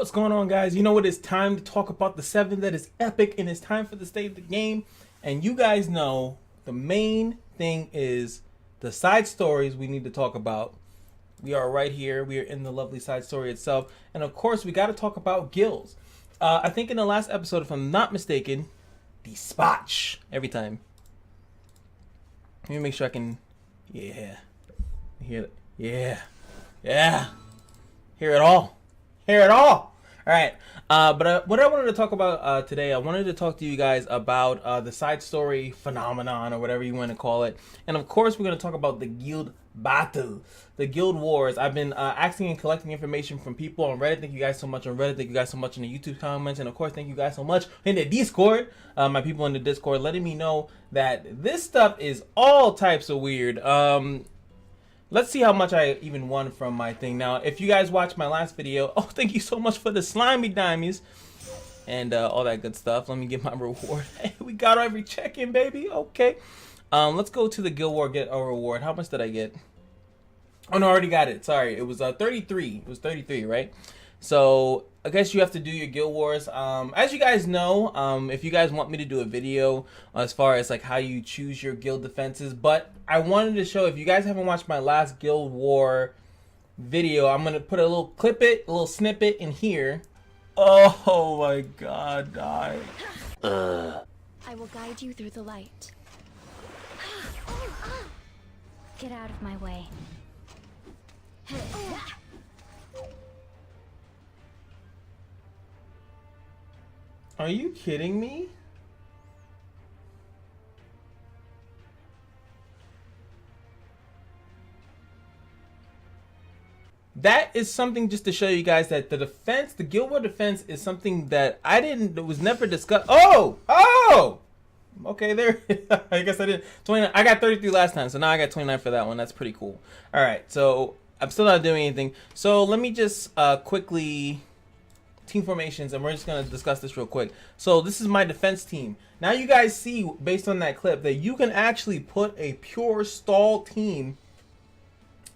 What's going on, guys? You know what? It's time to talk about the 7 that is epic, and it's time for the state of the game. And you guys know the main thing is the side stories we need to talk about. We are right here. We are in the lovely side story itself. And of course, we got to talk about guilds. I think in the last episode, if I'm not mistaken, dispatch every time. Let me make sure I can. Yeah. Hear it. Yeah. Hear it all. Hear it all. All right. But what I wanted to talk about today, I wanted to talk to you guys about the side story phenomenon, or whatever you want to call it. And of course, we're going to talk about the guild battle, the guild wars. I've been asking and collecting information from people on Reddit. Thank you guys so much on Reddit. Thank you guys so much in the YouTube comments. And of course, thank you guys so much in the Discord. My people in the Discord letting me know that this stuff is all types of weird. Let's see how much I even won from my thing. Now, if you guys watched my last video, oh, thank you so much for the slimy dimies and all that good stuff. Let me get my reward. Hey, we got every check-in, baby. Okay. Let's go to the guild war, get a reward. How much did I get? Oh, no, I already got it. Sorry. It was 33. It was 33, right? So I guess you have to do your guild wars. As you guys know, if you guys want me to do a video as far as like how you choose your guild defenses, but I wanted to show, if you guys haven't watched my last guild war video, I'm gonna put a little little snippet in here. Oh my god, die. I will guide you through the light. Get out of my way. Are you kidding me? That is something just to show you guys that the defense, the guild war defense, is something that it was never discussed. Oh! Okay, there. I guess I did 29. I got 33 last time, so now I got 29 for that one. That's pretty cool. All right, so I'm still not doing anything. So let me just quickly team formations, and we're just gonna discuss this real quick. So this is my defense team. Now you guys see, based on that clip, that you can actually put a pure stall team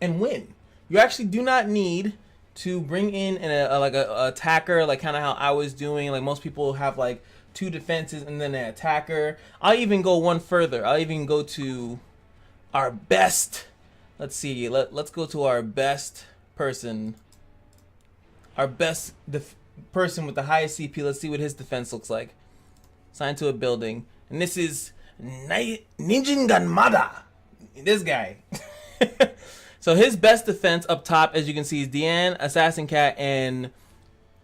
and win. You actually do not need to bring in a attacker, like kind of how I was doing. Like most people have like 2 defenses and then an attacker. I'll even go one further. I'll even go to our best. Let's see. Let's go to our best person. Our best person with the highest CP. Let's see what his defense looks like. Signed to a building, and this is Ninjin Ganmada. This guy. So his best defense up top, as you can see, is Deanne, Assassin Cat, and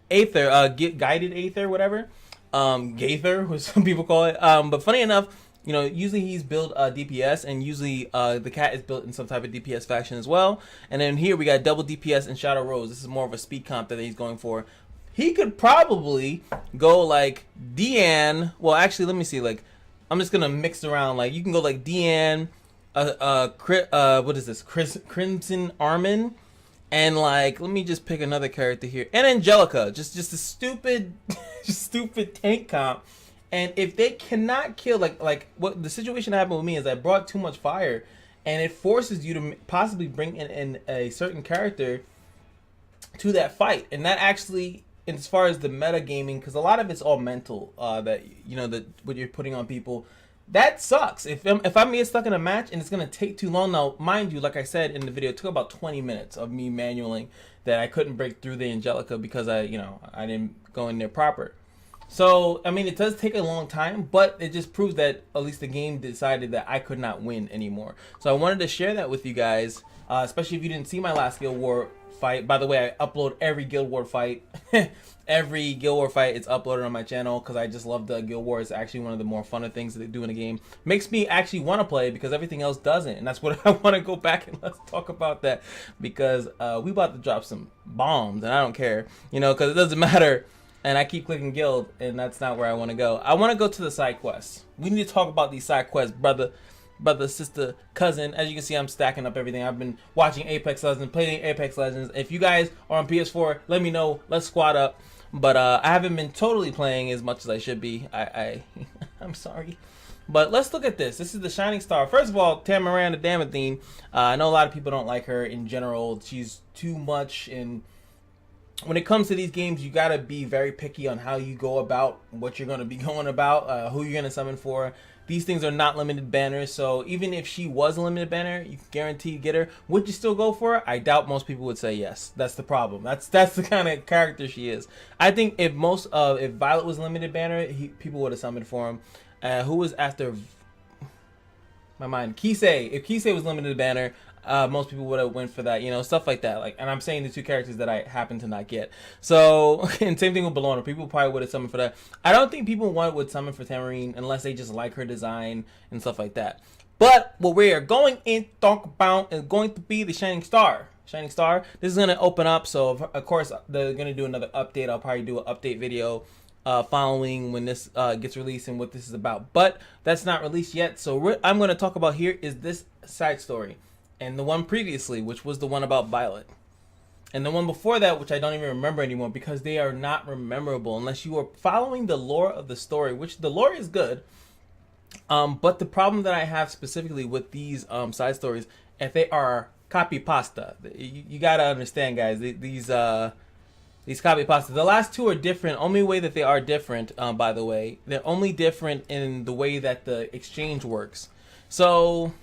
Aether, Guided Aether, whatever. Gaither, which some people call it. But funny enough, you know, usually he's built DPS, and usually the cat is built in some type of DPS faction as well. And then here we got double DPS and Shadow Rose. This is more of a speed comp that he's going for. He could probably go like Deanne. Well, actually, let me see. Like, I'm just gonna mix around. Like, you can go like Deanne, what is this? Crimson Armin, and like, let me just pick another character here. And Angelica, just a stupid, stupid tank comp. And if they cannot kill, like what the situation happened with me is I brought too much fire, and it forces you to possibly bring in a certain character to that fight, and that actually, as far as the meta gaming, because a lot of it's all mental, that you know, that what you're putting on people, that sucks. If I'm get stuck in a match and it's gonna take too long. Now, mind you, like I said in the video, it took about 20 minutes of me manualing that I couldn't break through the Angelica because I didn't go in there proper. So I mean, it does take a long time, but it just proves that at least the game decided that I could not win anymore. So I wanted to share that with you guys, especially if you didn't see my last Guild War fight. By the way, I upload every Guild War fight. Every Guild War fight is uploaded on my channel because I just love the Guild War. It's actually one of the more funner things that they do in a game. Makes me actually want to play because everything else doesn't. And that's what I want to go back and let's talk about that, because we about to drop some bombs and I don't care, you know, because it doesn't matter. And I keep clicking guild, and that's not where I want to go. I want to go to the side quests. We need to talk about these side quests, brother, sister, cousin. As you can see, I'm stacking up everything. I've been watching Apex Legends, playing Apex Legends. If you guys are on PS4, let me know. Let's squad up. But I haven't been totally playing as much as I should be. I'm sorry. But let's look at this. This is the Shining Star. First of all, Tamaranda Damathine. I know a lot of people don't like her in general. She's too much in when it comes to these games, you gotta be very picky on how you go about what you're gonna be going about, who you're gonna summon for. These things are not limited banners, so even if she was a limited banner, you can guarantee get her. Would you still go for her? I doubt most people would say yes. That's the problem. That's the kind of character she is. I think if Violet was a limited banner, people would have summoned for him. Who was after my mind? Kisei. If Kisei was limited banner, most people would have went for that, stuff like that. Like, and I'm saying the two characters that I happen to not get. So, and same thing with Bellona. People probably would have summoned for that. I don't think people would summon for Tamarine unless they just like her design and stuff like that. But what we are going to talk about is going to be the Shining Star. Shining Star. This is going to open up. So, of course, they're going to do another update. I'll probably do an update video following when this gets released and what this is about. But that's not released yet. So, what I'm going to talk about here is this side story. And the one previously, which was the one about Violet. And the one before that, which I don't even remember anymore because they are not memorable unless you are following the lore of the story, which the lore is good. But the problem that I have specifically with these side stories, if they are copy pasta, you gotta understand, guys, these copy pasta. The last two are different. Only way that they are different, by the way, they're only different in the way that the exchange works. So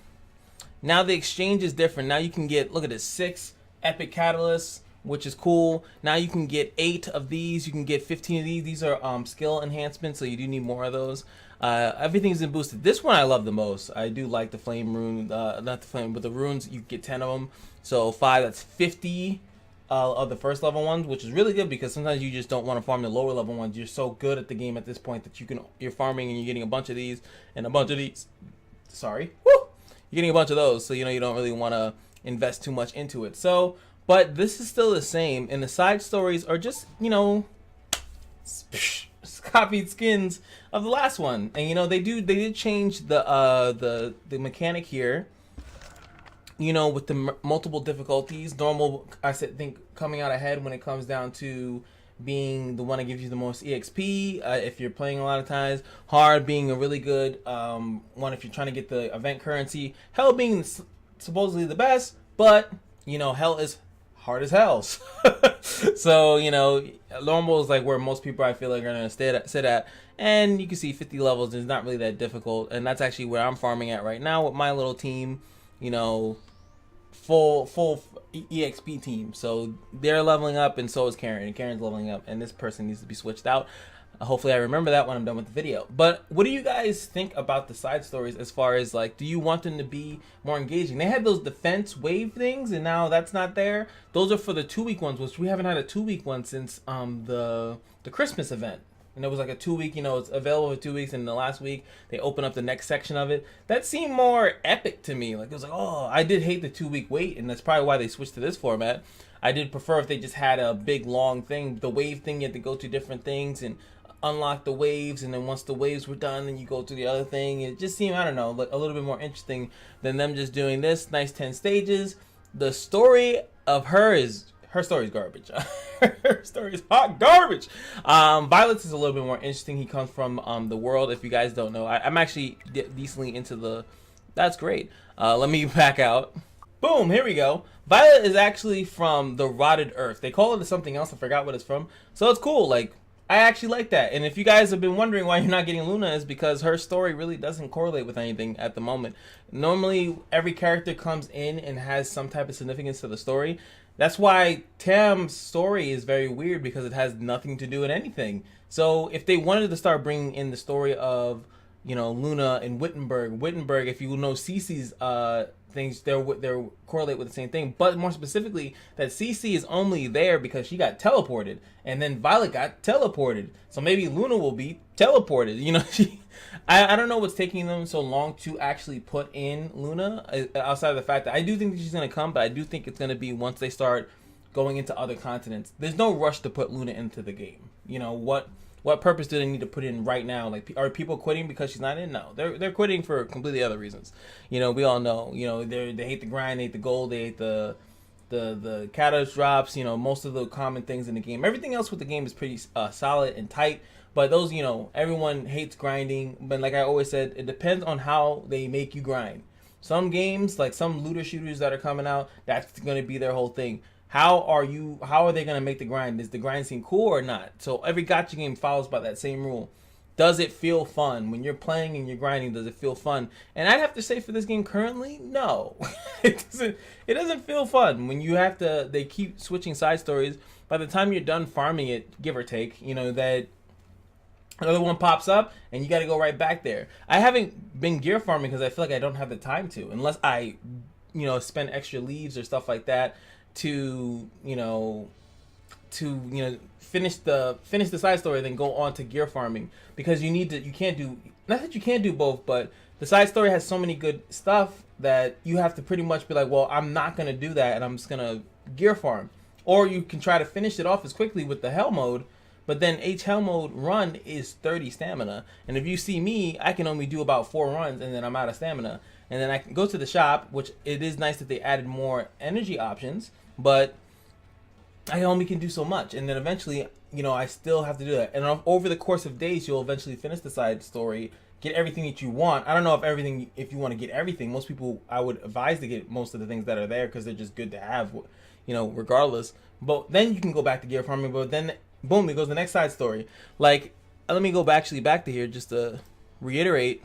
now the exchange is different. Now you can get, look at this, 6 epic catalysts, which is cool. Now you can get 8 of these. You can get 15 of these. These are skill enhancements, so you do need more of those. Everything's been boosted. This one I love the most. I do like the flame rune, not the flame, but the runes. You get 10 of them. So 5, that's 50 of the first level ones, which is really good because sometimes you just don't want to farm the lower level ones. You're so good at the game at this point that you're farming and you're getting a bunch of these and a bunch of these. Sorry. Woo! You're getting a bunch of those, so you don't really want to invest too much into it. So, but this is still the same, and the side stories are just, copied skins of the last one. And they did change the mechanic here. With the multiple difficulties. Normal, I think, coming out ahead when it comes down to being the one that gives you the most EXP if you're playing a lot of times. Hard being a really good one if you're trying to get the event currency. Hell being supposedly the best, but hell is hard as hell. So normal is like where most people I feel like are gonna sit at, and you can see 50 levels is not really that difficult, and that's actually where I'm farming at right now with my little team. Full EXP team. So they're leveling up, and so is Karen. And Karen's leveling up, and this person needs to be switched out. Hopefully I remember that when I'm done with the video. But what do you guys think about the side stories as far as, like, do you want them to be more engaging? They had those defense wave things, and now that's not there. Those are for the 2-week ones, which we haven't had a 2-week one since the Christmas event. And it was like a 2-week, it's available for 2 weeks, and the last week they open up the next section of it. That seemed more epic to me. Like, it was like, oh, I did hate the 2-week wait, and that's probably why they switched to this format. I did prefer if they just had a big long thing. The wave thing, you had to go to different things and unlock the waves, and then once the waves were done, then you go to the other thing. It just seemed, I don't know, like a little bit more interesting than them just doing this nice 10 stages. The story of her story is garbage. Her story is hot garbage. Violet's is a little bit more interesting. He comes from the world. If you guys don't know, I'm actually decently into the. That's great. Let me back out. Boom. Here we go. Violet is actually from the Rotted Earth. They call it something else. I forgot what it's from. So it's cool. Like, I actually like that. And if you guys have been wondering why you're not getting Luna, is because her story really doesn't correlate with anything at the moment. Normally, every character comes in and has some type of significance to the story. That's why Tam's story is very weird, because it has nothing to do with anything. So if they wanted to start bringing in the story of, Luna and Wittenberg, if you know Cece's things, they're correlate with the same thing. But more specifically, that Cece is only there because she got teleported, and then Violet got teleported. So maybe Luna will be teleported. I don't know what's taking them so long to actually put in Luna, outside of the fact that I do think that she's going to come, but I do think it's going to be once they start going into other continents. There's no rush to put Luna into the game. What purpose do they need to put in right now? Like, are people quitting because she's not in? No, they're quitting for completely other reasons. We all know. They hate the grind, they hate the gold, they hate the catalyst drops. Most of the common things in the game. Everything else with the game is pretty solid and tight. But those, everyone hates grinding. But like I always said, it depends on how they make you grind. Some games, like some looter shooters that are coming out, that's going to be their whole thing. How are they gonna make the grind? Is the grind scene cool or not? So every gacha game follows by that same rule. Does it feel fun when you're playing and you're grinding? Does it feel fun? And I'd have to say for this game currently, no, it doesn't. It doesn't feel fun when you have to. They keep switching side stories. By the time you're done farming it, give or take, you know that another one pops up and you got to go right back there. I haven't been gear farming because I feel like I don't have the time to, unless I, you know, spend extra leaves or stuff like that to finish the side story, then go on to gear farming, because you can't do, not that you can't do both, but the side story has so many good stuff that you have to pretty much be like, well, I'm not gonna do that and I'm just gonna gear farm. Or you can try to finish it off as quickly with the hell mode, but then each hell mode run is 30 stamina, and if you see me, I can only do about 4 runs and then I'm out of stamina. And then I can go to the shop, which it is nice that they added more energy options, but I only can do so much. And then eventually, you know, I still have to do that. And over the course of days, you'll eventually finish the side story, get everything that you want. I don't know if you want to get everything. Most people, I would advise to get most of the things that are there because they're just good to have, you know, regardless. But then you can go back to gear farming, but then, boom, it goes the next side story. Like, let me go back to here just to reiterate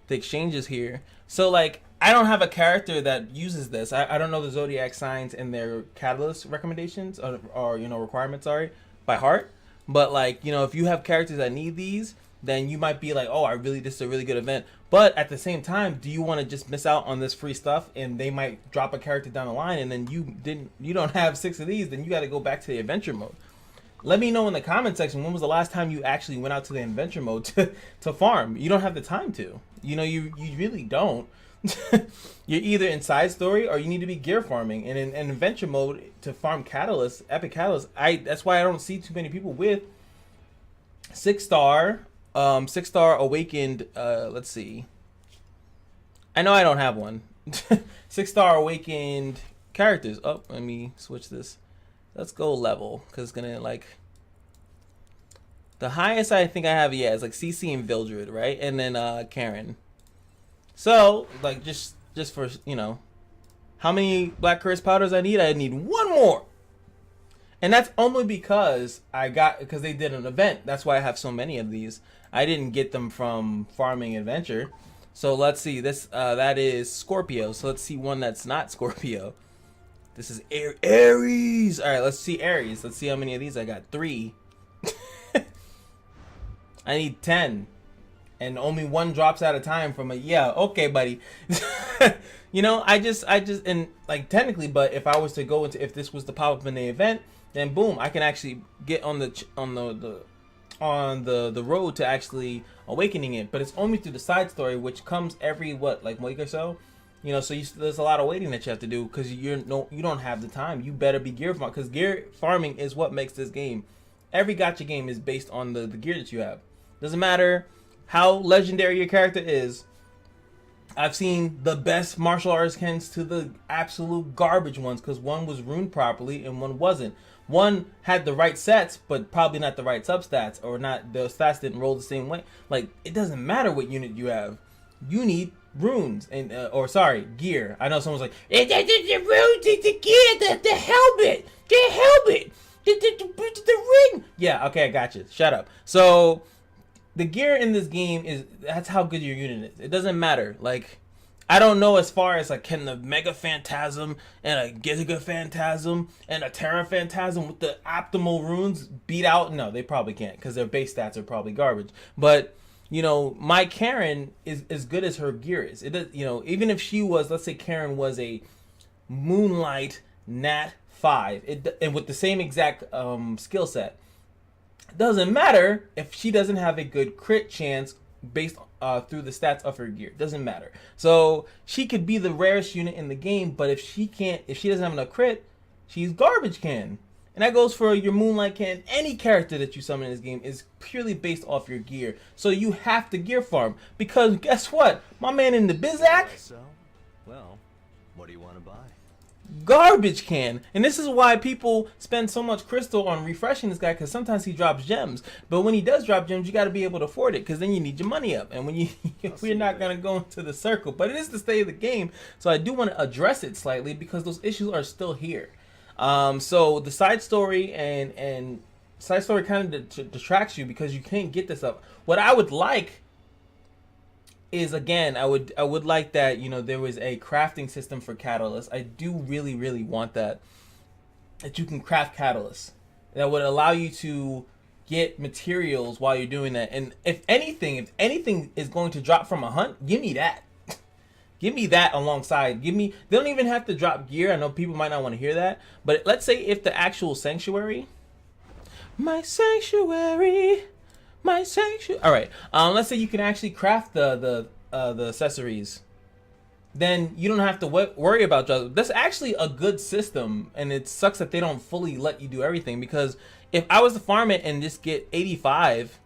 the exchanges here. So like, I don't have a character that uses this. I don't know the zodiac signs and their catalyst recommendations or you know, requirements, sorry, by heart. But like, you know, if you have characters that need these, then you might be like, oh, this is a really good event. But at the same time, do you want to just miss out on this free stuff and they might drop a character down the line and then you don't have 6 of these, then you got to go back to the adventure mode. Let me know in the comment section, when was the last time you actually went out to the adventure mode to farm? You don't have the time to. You know, you really don't. You're either in side story or you need to be gear farming. And in adventure mode, to farm catalysts, epic catalysts, that's why I don't see too many people with 6-star awakened, let's see. I know I don't have one. 6-star awakened characters. Oh, let me switch this. Let's go level, because it's gonna, like, the highest I think I have, yeah, is like CC and Vildred, right? And then Karen. So, like, just for, you know, how many Black Curse powders I need? I need 1 more. And that's only because because they did an event. That's why I have so many of these. I didn't get them from farming adventure. So let's see, this that is Scorpio. So let's see one that's not Scorpio. This is Aries. All right, let's see Aries. Let's see how many of these I got. 3. I need 10. And only 1 drops at a time from a, yeah, okay, buddy. You know, I just, and like technically, but if I was to go into, if this was the pop-up in the event, then boom, I can actually get on the road to actually awakening it. But it's only through the side story, which comes every, like week or so. You know, so there's a lot of waiting that you have to do because you don't have the time. You better be gear farming, because gear farming is what makes this game. Every gacha game is based on the gear that you have. Doesn't matter how legendary your character is. I've seen the best martial arts kens to the absolute garbage ones, because one was runed properly and one wasn't. One had the right sets, but probably not the right substats, or not, the stats didn't roll the same way. Like, it doesn't matter what unit you have. You need runes and gear. I know someone's like, the runes, the gear, the helmet, the ring. Yeah, okay, I got you. Shut up. So the gear in this game that's how good your unit is. It doesn't matter. Like, I don't know as far as like, can the Mega Phantasm and a Giga Phantasm and a Terra Phantasm with the optimal runes beat out? No, they probably can't, because their base stats are probably garbage. But you know, my Karen is as good as her gear is. It does, you know, even if she was, let's say Karen was a Moonlight Nat 5, and with the same exact skill set, it doesn't matter if she doesn't have a good crit chance based through the stats of her gear. It doesn't matter. So she could be the rarest unit in the game, but if she doesn't have enough crit, she's garbage can. And that goes for your Moonlight can. Any character that you summon in this game is purely based off your gear. So you have to gear farm, because guess what? My man in the Bizak, So, well, what do you want to buy? garbage can. And this is why people spend so much crystal on refreshing this guy, because sometimes he drops gems. But when he does drop gems, you got to be able to afford it, because then you need your money up. And when you we're not going to go into the circle, but it is the state of the game. So I do want to address it slightly, because those issues are still here. So the side story and side story kind of detracts you, because you can't get this up. What I would like is, again, I would like that, you know, there was a crafting system for catalysts. I do really want that you can craft catalysts that would allow you to get materials while you're doing that. And if anything is going to drop from a hunt, give me that. Give me that alongside. They don't even have to drop gear. I know people might not want to hear that, but let's say if the actual sanctuary, my sanctuary. All right. Let's say you can actually craft the accessories. Then you don't have to worry about jobs. That's actually a good system, and it sucks that they don't fully let you do everything. Because if I was to farm it and just get 85,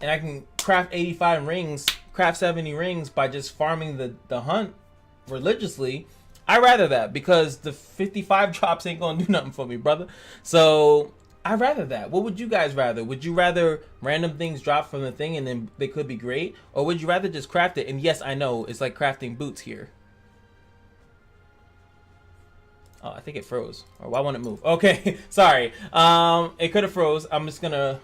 and I can craft 85 rings, craft 70 rings by just farming the hunt religiously, I'd rather that, because the 55 drops ain't gonna do nothing for me, brother. So I'd rather that. What would you guys rather? Would you rather random things drop from the thing and then they could be great? Or would you rather just craft it? And yes, I know, it's like crafting boots here. Oh, I think it froze. Or why won't it move? Okay, sorry. It could have froze. I'm just gonna...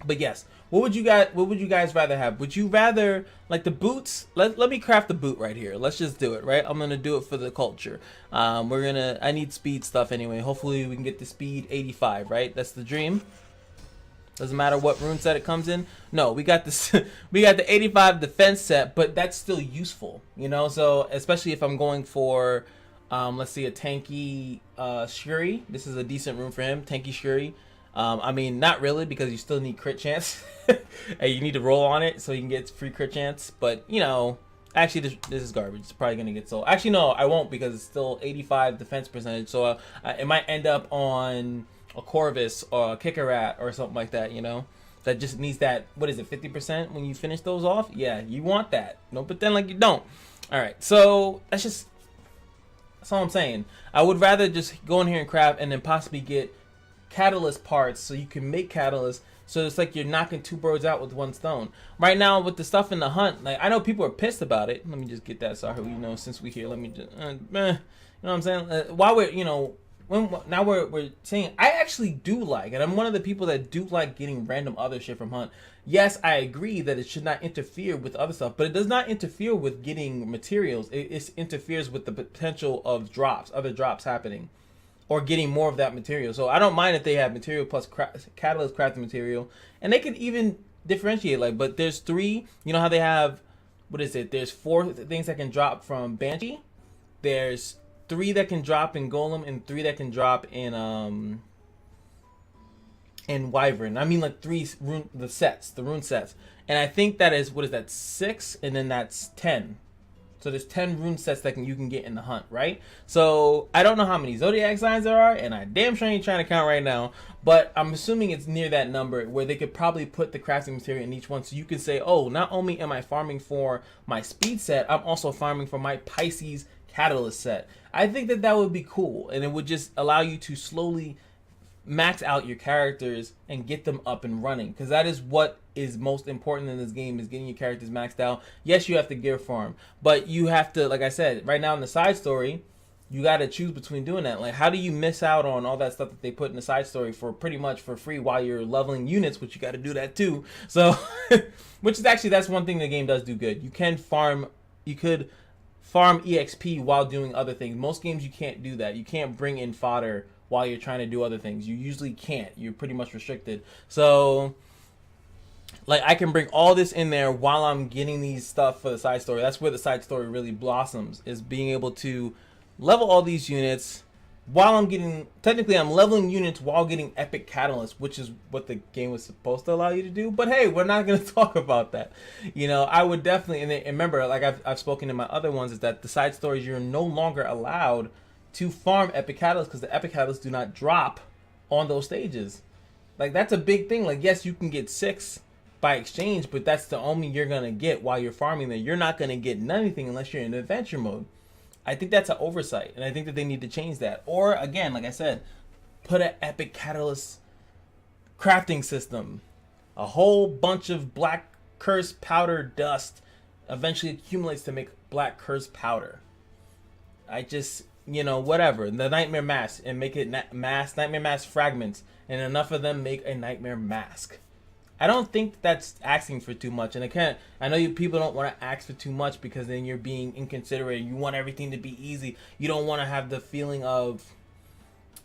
But yes, what would you guys rather have? Would you rather, like, the boots? Let me craft the boot right here. Let's just do it, right? I'm gonna do it for the culture. I need speed stuff anyway. Hopefully we can get the speed 85, right? That's the dream. Doesn't matter what rune set it comes in. No, we got this. We got the 85 defense set, but that's still useful, you know. So especially if I'm going for, let's see, a tanky Shuri. This is a decent rune for him, tanky Shuri. I mean, not really, because you still need crit chance. And you need to roll on it so you can get free crit chance. But, you know, actually, this is garbage. It's probably going to get sold. Actually, no, I won't, because it's still 85 defense percentage. So it might end up on a Corvus or a Kickarat or something like that, you know? That just needs that, what is it, 50% when you finish those off? Yeah, you want that. Don't pretend like you don't. All right, so that's all I'm saying. I would rather just go in here and craft and then possibly get catalyst parts so you can make catalysts, so it's like you're knocking two birds out with one stone. Right now with the stuff in the hunt, like, I know people are pissed about it. Let me just get that, sorry, you know, since we're here, let me just you know what I'm saying, while we're, you know, now we're saying, I actually do like, and I'm one of the people that do like getting random other shit from hunt. Yes, I agree that it should not interfere with other stuff, but it does not interfere with getting materials. It interferes with the potential of other drops happening, or getting more of that material. So I don't mind if they have material plus catalyst crafting material, and they could even differentiate, like, but there's 3, you know how they have, what is it, there's 4 things that can drop from Banshee, there's 3 that can drop in Golem, and 3 that can drop in Wyvern. I mean, like, 3 rune sets, and I think that is, what is that, 6, and then that's 10. So there's 10 rune sets that you can get in the hunt, right? So I don't know how many zodiac signs there are, and I damn sure ain't trying to count right now, but I'm assuming it's near that number where they could probably put the crafting material in each one, so you can say, oh, not only am I farming for my speed set, I'm also farming for my Pisces catalyst set. I think that would be cool, and it would just allow you to slowly max out your characters and get them up and running, because that is what is most important in this game, is getting your characters maxed out. Yes, you have to gear farm, but you have to, like I said, right now in the side story, you got to choose between doing that. Like, how do you miss out on all that stuff that they put in the side story for pretty much for free while you're leveling units, which you got to do that too. So which is actually, that's one thing the game does do good. You could farm EXP while doing other things. Most games you can't do that. You can't bring in fodder while you're trying to do other things. You usually can't. You're pretty much restricted. So, like, I can bring all this in there while I'm getting these stuff for the side story. That's where the side story really blossoms, is being able to level all these units while I'm getting, technically I'm leveling units while getting epic catalysts, which is what the game was supposed to allow you to do. But hey, we're not going to talk about that. You know, I would definitely, and remember, like I've spoken in my other ones, is that the side stories, you're no longer allowed to farm epic catalysts, because the epic catalysts do not drop on those stages. Like, that's a big thing. Like, yes, you can get 6 by exchange, but that's the only you're gonna get while you're farming there. You're not gonna get anything unless you're in adventure mode. I think that's an oversight, and I think that they need to change that. Or again, like I said, put an epic catalyst crafting system. A whole bunch of black curse powder dust eventually accumulates to make black curse powder. I just, whatever. The nightmare mask, and make it nightmare mask fragments, and enough of them make a nightmare mask. I don't think that's asking for too much, and I know people don't want to ask for too much because then you're being inconsiderate. You want everything to be easy. You don't want to have the feeling of,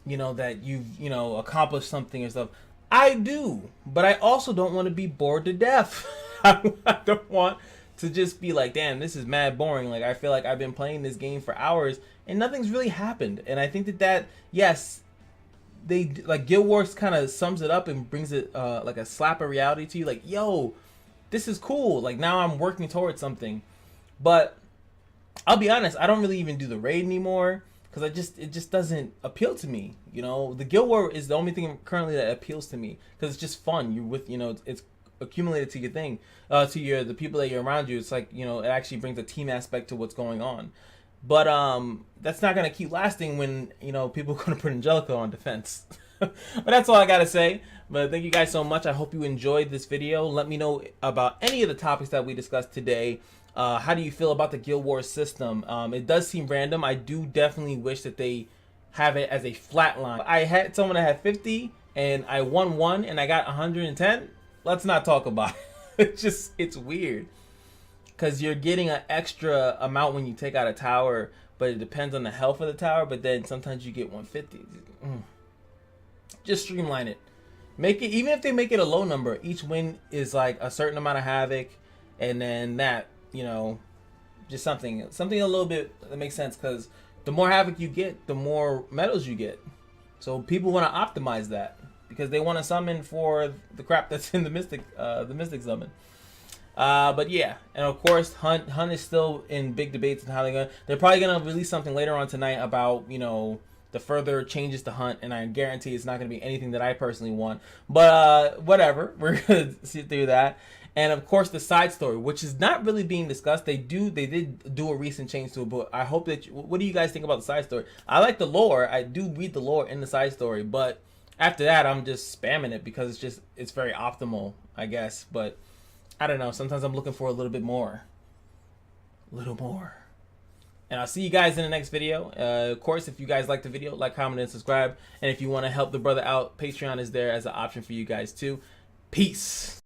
that you've, accomplished something or stuff. I do, but I also don't want to be bored to death. I don't want to just be like, damn, this is mad boring. Like, I feel like I've been playing this game for hours and nothing's really happened. And I think that yes, they like Guild Wars kind of sums it up and brings it like a slap of reality to you, like, yo, this is cool, like now I'm working towards something. But I'll be honest, I don't really even do the raid anymore because it just doesn't appeal to me. The Guild War is the only thing currently that appeals to me because it's just fun. You're with, it's accumulated to your thing, to the people that you're around you. It's like, it actually brings a team aspect to what's going on. But that's not gonna keep lasting when people are gonna put Angelica on defense. But that's all I gotta say. But thank you guys so much. I hope you enjoyed this video. Let me know about any of the topics that we discussed today. How do you feel about the Guild Wars system? It does seem random. I do definitely wish that they have it as a flat line. I had someone that had 50 and I won one and I got 110. Let's not talk about it. It's weird. Because you're getting an extra amount when you take out a tower, but it depends on the health of the tower, but then sometimes you get 150. Just streamline it. Make it, even if they make it a low number, each win is like a certain amount of havoc, and then that, just something a little bit that makes sense, because the more havoc you get, the more medals you get. So people want to optimize that, because they want to summon for the crap that's in the Mystic summon. But yeah, and of course, Hunt is still in big debates on how they're probably gonna release something later on tonight about the further changes to Hunt, and I guarantee it's not gonna be anything that I personally want. But whatever, we're gonna see through that. And of course, the side story, which is not really being discussed. They did do a recent change to it, but I hope that what do you guys think about the side story? I like the lore. I do read the lore in the side story, but after that, I'm just spamming it because it's very optimal, I guess. But I don't know. Sometimes I'm looking for a little bit more. A little more. And I'll see you guys in the next video. Of course, if you guys like the video, like, comment, and subscribe. And if you want to help the brother out, Patreon is there as an option for you guys too. Peace.